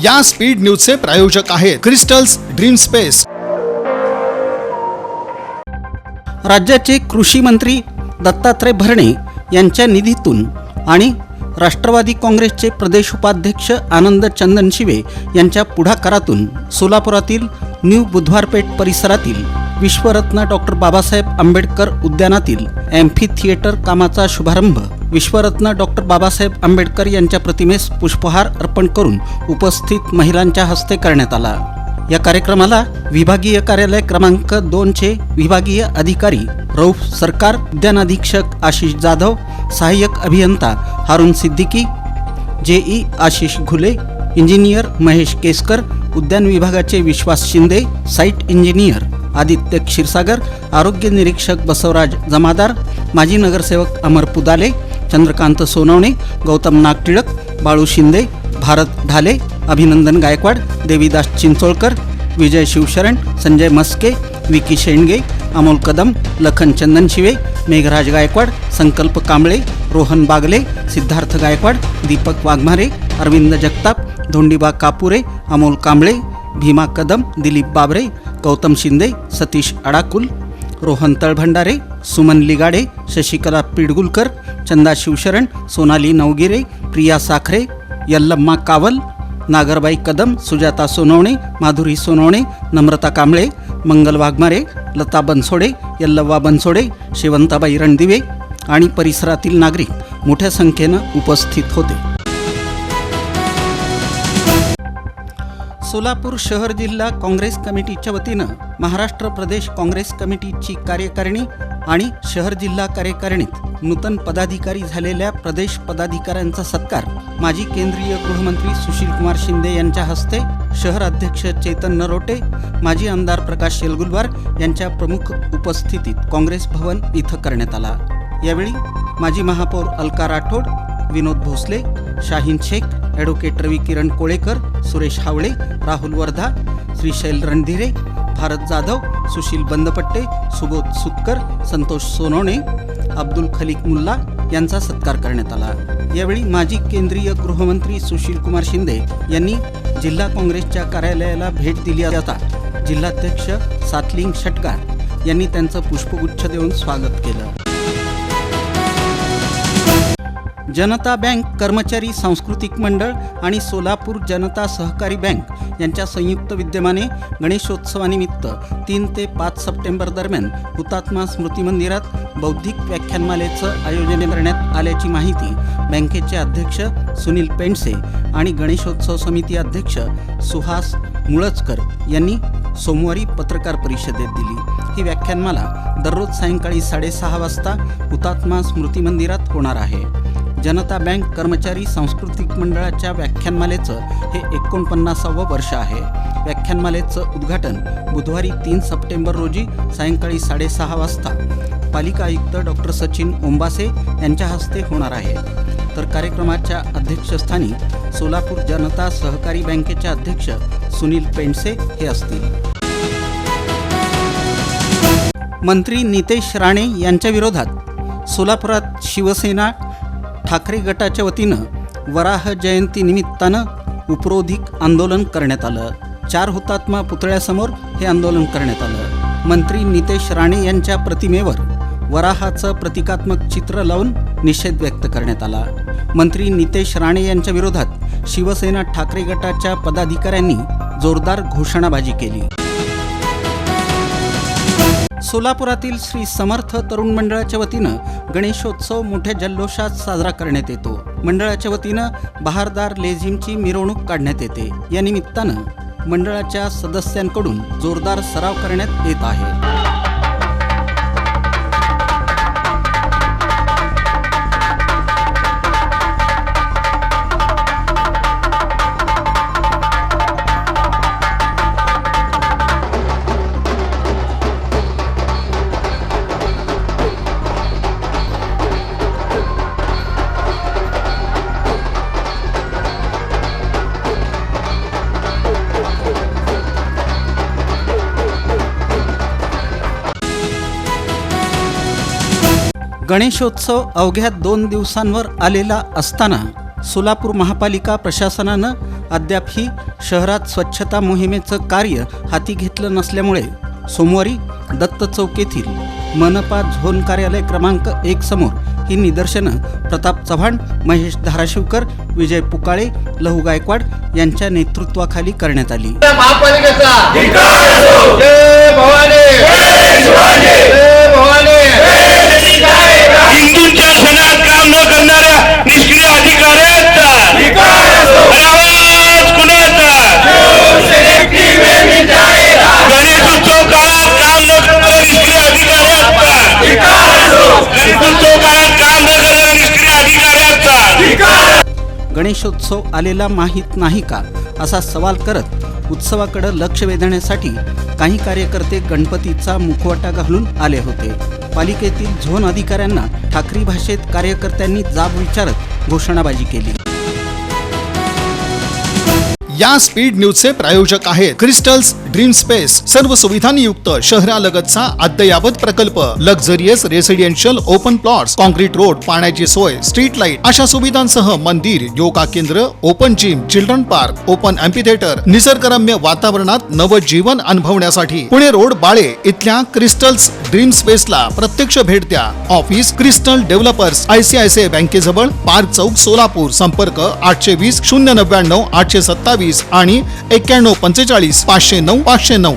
या स्पीड न्यूजचे प्रायोजक आहेत क्रिस्टल्स ड्रीम स्पेस। राज्याचे कृषी मंत्री दत्तात्रय भरणे यांच्या निधीतून आणि राष्ट्रवादी काँग्रेसचे प्रदेश उपाध्यक्ष आनंद चंदनशिवे यांच्या पुढाकारातून सोलापुरातील न्यू बुधवारपेठ परिसरातील विश्वरत्न डॉक्टर बाबासाहेब आंबेडकर उद्यानातील एम्फी थिएटर कामाचा शुभारंभ विश्वरत्न डॉक्टर बाबासाहेब आंबेडकर यांच्या प्रतिमेस पुष्पहार अर्पण करून उपस्थित महिलांच्या हस्ते करण्यात आला। या कार्यक्रमाला विभागीय कार्यालय क्रमांक 2 चे विभागीय अधिकारी रौफ सरकार, उद्यान अधीक्षक आशिष जाधव, सहाय्यक अभियंता हारून सिद्दीकी, जेई आशिष घुले, इंजिनियर महेश केसकर, उद्यान विभागाचे विश्वास शिंदे, साइट इंजिनियर आदित्य क्षीरसागर, आरोग्य निरीक्षक बसवराज जमादार, माजी नगरसेवक अमर पुदाले, चंद्रकांत सोनवणे, गौतम नागटिळक, बाळू शिंदे, भारत ढाले, अभिनंदन गायकवाड, देवीदास चिंचोळकर, विजय शिवशरण, संजय मस्के, विकी शेंडगे, अमोल कदम, लखन चंदनशिवे, मेघराज गायकवाड, संकल्प कांबळे, रोहन बागले, सिद्धार्थ गायकवाड, दीपक वाघमारे, अरविंद जगताप, धोंडीबा कापुरे, अमोल कांबळे, भीमा कदम, दिलीप बाबरे, गौतम शिंदे, सतीश अडाकुल, रोहन तळभंडारे, सुमन लिगाडे, शशिकला पिडगुलकर, चंदा शिवशरण, सोनाली नवगिरे, प्रिया साखरे, यल्लम्मा कावल, नागरबाई कदम, सुजाता सोनवणे, माधुरी सोनवणे, नम्रता कांबळे, मंगल वाघमारे, लता बनसोडे, यल्लव्वा बनसोडे, शेवंताबाई रणदिवे आणि परिसरातील नागरिक मोठ्या संख्येनं उपस्थित होते। सोलापूर शहर जिल्हा काँग्रेस कमिटीच्या वतीनं महाराष्ट्र प्रदेश काँग्रेस कमिटीची कार्यकारिणी आणि शहर जिल्हा कार्यकारिणीत नूतन पदाधिकारी झालेल्या प्रदेश पदाधिकाऱ्यांचा सत्कार माजी केंद्रीय गृहमंत्री सुशीलकुमार शिंदे यांच्या हस्ते, शहर अध्यक्ष चेतन नरोटे, माजी आमदार प्रकाश शेलगुलवार यांच्या प्रमुख उपस्थितीत काँग्रेस भवन इथं करण्यात आला। यावेळी माजी महापौर अलका राठोड, विनोद भोसले, शाहीन शेख, ॲडव्होकेट रवी किरण कोळेकर, सुरेश हावळे, राहुल वर्धा, श्रीशैल रणधीरे, भारत जाधव, सुशील बंदपट्टे, सुबोध सुतकर, संतोष सोनवणे, अब्दुल खलीक मुल्ला यांचा सत्कार करण्यात आला। यावेळी माजी केंद्रीय गृहमंत्री सुशीलकुमार शिंदे यांनी जिल्हा काँग्रेसच्या कार्यालयाला भेट दिली असता जिल्हाध्यक्ष सातलिंग षटकार यांनी त्यांचं पुष्पगुच्छ देऊन स्वागत केलं। जनता बँक कर्मचारी सांस्कृतिक मंडळ आणि सोलापूर जनता सहकारी बँक यांच्या संयुक्त विद्यमाने गणेशोत्सवानिमित्त 3 ते 5 सप्टेंबर दरम्यान हुतात्मा स्मृती मंदिरात बौद्धिक व्याख्यानमालेचं आयोजन करण्यात आल्याची माहिती बँकेचे अध्यक्ष सुनील पेंडसे आणि गणेशोत्सव समिती अध्यक्ष सुहास मुळचकर यांनी सोमवारी पत्रकार परिषदेत दिली। ही व्याख्यानमाला दररोज सायंकाळी 6:30 वाजता हुतात्मा स्मृती मंदिरात होणार आहे। जनता बँक कर्मचारी सांस्कृतिक मंडळाच्या व्याख्यानमालेचं हे 49वं वर्ष आहे। व्याख्यानमालेचं उद्घाटन बुधवारी 3 सप्टेंबर रोजी सायंकाळी 6:30 वाजता पालिका आयुक्त डॉक्टर सचिन ओंबासे यांच्या हस्ते होणार आहे। तर कार्यक्रमाच्या अध्यक्षस्थानी सोलापूर जनता सहकारी बँकेचे अध्यक्ष सुनील पेंडसे हे असतील। मंत्री नितेश राणे यांच्या विरोधात सोलापुरात शिवसेना ठाकरे गटाच्या वतीनं वराह जयंती निमित्तानं उपरोधिक आंदोलन करण्यात आलं। 4 हुतात्मा पुतळ्यासमोर हे आंदोलन करण्यात आलं। मंत्री नितेश राणे यांच्या प्रतिमेवर वराहाचं प्रतिकात्मक चित्र लावून निषेध व्यक्त करण्यात आला। मंत्री नितेश राणे यांच्या विरोधात शिवसेना ठाकरे गटाच्या पदाधिकाऱ्यांनी जोरदार घोषणाबाजी केली। सोलापुरातील श्री समर्थ तरुण मंडळाच्या वतीनं गणेशोत्सव मोठ्या जल्लोषात साजरा करण्यात येतो। मंडळाच्या वतीनं बहारदार लेझिमची मिरवणूक काढण्यात येते। या निमित्तानं मंडळाच्या सदस्यांकडून जोरदार सराव करण्यात येत आहे। गणेशोत्सव अवघ्या 2 दिवसांवर आलेला असताना सोलापूर महापालिका प्रशासनानं अद्यापही शहरात स्वच्छता मोहिमेचं कार्य हाती घेतलं नसल्यामुळे सोमवारी दत्त चौक येथील मनपा झोन कार्यालय क्रमांक 1 समोर ही निदर्शनं प्रताप चव्हाण, महेश धाराशिवकर, विजय पुकाळे, लहू गायकवाड यांच्या नेतृत्वाखाली करण्यात आली. महापालिकेचा जय भवानी, जय भवानी. हिंदूंच्या सणात काम न करणाऱ्या निष्क्रिय अधिकाऱ्यांचा आवाज कुणाचा? गणेशोत्सव काळात काम न करणाऱ्या निष्क्रिय अधिकाऱ्यांचा, गणेशोत्सव काळात काम न करणाऱ्या निष्क्रिय अधिकाऱ्यांचा. गणेशोत्सव आलेला माहीत नाही का असा सवाल करत उत्सवाकडे लक्ष वेधण्यासाठी काही कार्यकर्ते गणपतीचा मुखवटा घालून आले होते. पालिकेतील झोन अधिकाऱ्यांना ठाकरी भाषेत कार्यकर्त्यांनी जाब विचारत घोषणाबाजी केली. या स्पीड न्यूजचे प्रायोजक आहेत क्रिस्टल्स ड्रीम स्पेस. सर्व सुविधांनी युक्त शहरालगतचा अद्ययावत प्रकल्प, luxurious residential open plots, concrete road, पाण्याची सोय, स्ट्रीट लाईट अशा सुविधांसह मंदिर, योगा केंद्र, open gym, children park, open amphitheatre, निसर्गरम्य वातावरणात नवजीवन अनुभवण्यासाठी पुणे रोड बाळे इथल्या क्रिस्टल्स ड्रीम स्पेसला प्रत्यक्ष भेट द्या. ऑफिस क्रिस्टल डेव्हलपर्स, ICICI बँकेजवळ, पार्क चौक, सोलापूर. संपर्क 820 099 827 आणि 91 45 509 509.